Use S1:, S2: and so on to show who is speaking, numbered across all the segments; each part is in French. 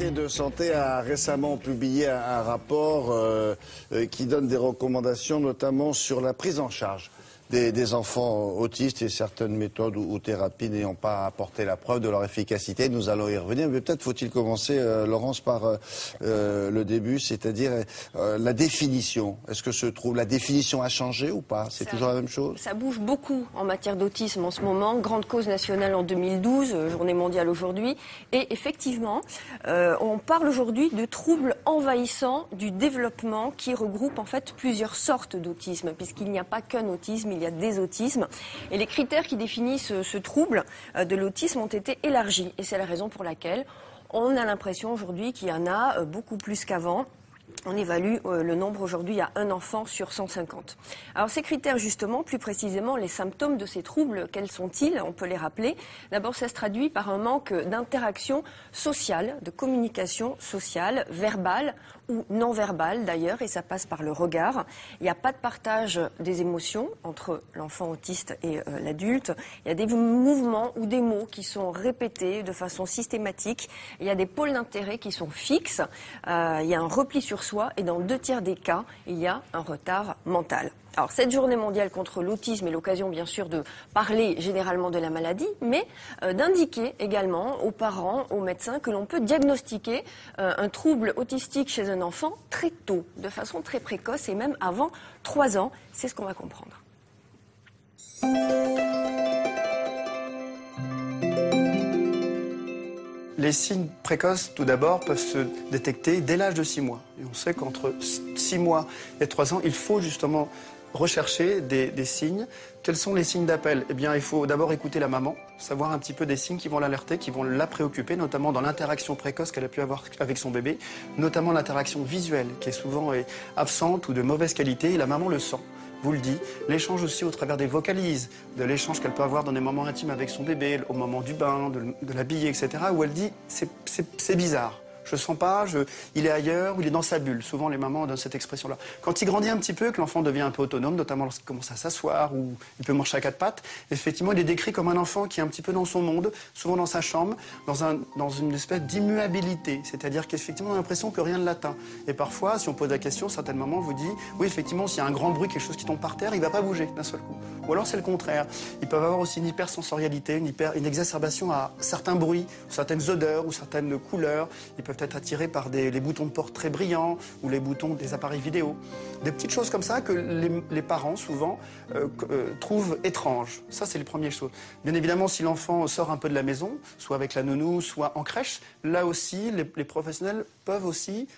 S1: L'autorité de santé a récemment publié un rapport qui donne des recommandations notamment sur la prise en charge des enfants autistes et certaines méthodes ou thérapies n'ayant pas apporté la preuve de leur efficacité. Nous allons y revenir, mais peut-être faut-il commencer, Laurence, par le début, c'est-à-dire la définition. Est-ce que la définition a changé ou pas? C'est toujours la même chose?
S2: Ça bouge beaucoup en matière d'autisme en ce moment. Grande cause nationale en 2012, journée mondiale aujourd'hui. Et effectivement, on parle aujourd'hui de troubles envahissants du développement qui regroupent en fait plusieurs sortes d'autisme, puisqu'il n'y a pas qu'un autisme, il y a des autismes. Et les critères qui définissent ce trouble de l'autisme ont été élargis. Et c'est la raison pour laquelle on a l'impression aujourd'hui qu'il y en a beaucoup plus qu'avant. On évalue le nombre aujourd'hui à un enfant sur 150. Alors ces critères justement, plus précisément les symptômes de ces troubles, quels sont-ils? On peut les rappeler. D'abord, ça se traduit par un manque d'interaction sociale, de communication sociale, verbale ou non verbale d'ailleurs, et ça passe par le regard. Il n'y a pas de partage des émotions entre l'enfant autiste et l'adulte. Il y a des mouvements ou des mots qui sont répétés de façon systématique. Il y a des pôles d'intérêt qui sont fixes. Il y a un repli sur soi et dans 2/3 des cas, il y a un retard mental. Alors, cette journée mondiale contre l'autisme est l'occasion, bien sûr, de parler généralement de la maladie, mais d'indiquer également aux parents, aux médecins, que l'on peut diagnostiquer un trouble autistique chez un enfant très tôt, de façon très précoce et même avant 3 ans. C'est ce qu'on va comprendre.
S3: Les signes précoces, tout d'abord, peuvent se détecter dès l'âge de 6 mois. Et on sait qu'entre 6 mois et 3 ans, il faut justement rechercher des signes. Quels sont les signes d'appel? Eh bien, il faut d'abord écouter la maman, savoir un petit peu des signes qui vont l'alerter, qui vont la préoccuper, notamment dans l'interaction précoce qu'elle a pu avoir avec son bébé, notamment l'interaction visuelle, qui est souvent absente ou de mauvaise qualité, et la maman le sent. Vous le dit, l'échange aussi au travers des vocalises, de l'échange qu'elle peut avoir dans des moments intimes avec son bébé, au moment du bain, de l'habiller, etc., où elle dit c'est bizarre. Je sens pas, il est ailleurs, ou il est dans sa bulle. Souvent, les mamans donnent cette expression-là. Quand il grandit un petit peu, que l'enfant devient un peu autonome, notamment lorsqu'il commence à s'asseoir ou il peut marcher à 4 pattes, effectivement, il est décrit comme un enfant qui est un petit peu dans son monde, souvent dans sa chambre, dans une espèce d'immuabilité. C'est-à-dire qu'effectivement, on a l'impression que rien ne l'atteint. Et parfois, si on pose la question, certaines mamans vous disent, oui, effectivement, s'il y a un grand bruit, quelque chose qui tombe par terre, il ne va pas bouger d'un seul coup. Ou alors, c'est le contraire. Ils peuvent avoir aussi une hypersensorialité, une exacerbation à certains bruits, certaines odeurs ou certaines couleurs. Ils peuvent être attirés par les boutons de porte très brillants ou les boutons des appareils vidéo. Des petites choses comme ça que les parents, souvent, trouvent étranges. Ça, c'est les premières choses. Bien évidemment, si l'enfant sort un peu de la maison, soit avec la nounou, soit en crèche, là aussi, les professionnels peuvent aussi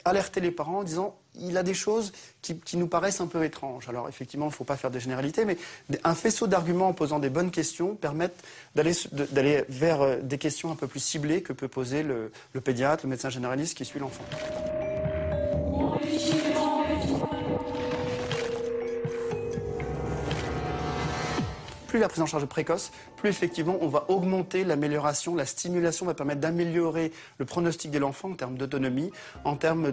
S3: alerter les parents en disant il a des choses qui nous paraissent un peu étranges. Alors effectivement, il ne faut pas faire des généralités, mais un faisceau d'arguments en posant des bonnes questions permettent d'aller vers des questions un peu plus ciblées que peut poser le pédiatre, le médecin généraliste qui suit l'enfant. Plus la prise en charge est précoce, plus effectivement on va augmenter l'amélioration, la stimulation va permettre d'améliorer le pronostic de l'enfant en termes d'autonomie, en termes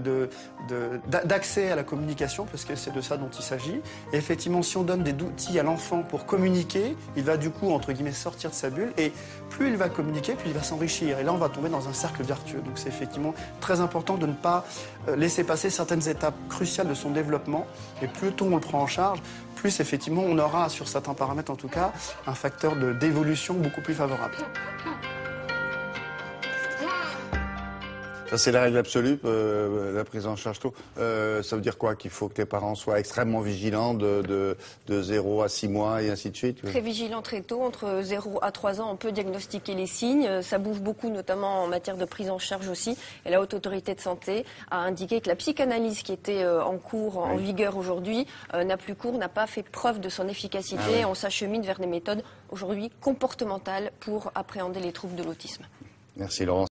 S3: d'accès à la communication, parce que c'est de ça dont il s'agit. Et effectivement, si on donne des outils à l'enfant pour communiquer, il va du coup, entre guillemets, sortir de sa bulle, et plus il va communiquer, plus il va s'enrichir. Et là, on va tomber dans un cercle vertueux. Donc c'est effectivement très important de ne pas laisser passer certaines étapes cruciales de son développement. Et plus tôt on le prend en charge, plus effectivement on aura, sur certains paramètres en tout cas, un facteur d'évolution beaucoup plus favorable.
S1: Ça, c'est la règle absolue, la prise en charge tôt. Ça veut dire quoi? Qu'il faut que les parents soient extrêmement vigilants de 0 à 6 mois et ainsi de suite?
S2: Très vigilants très tôt. Entre 0 à 3 ans, on peut diagnostiquer les signes. Ça bouge beaucoup, notamment en matière de prise en charge aussi. Et la Haute Autorité de Santé a indiqué que la psychanalyse qui était en cours, en vigueur aujourd'hui, n'a plus cours, n'a pas fait preuve de son efficacité. Ah oui. On s'achemine vers des méthodes aujourd'hui comportementales pour appréhender les troubles de l'autisme.
S1: Merci Laurence.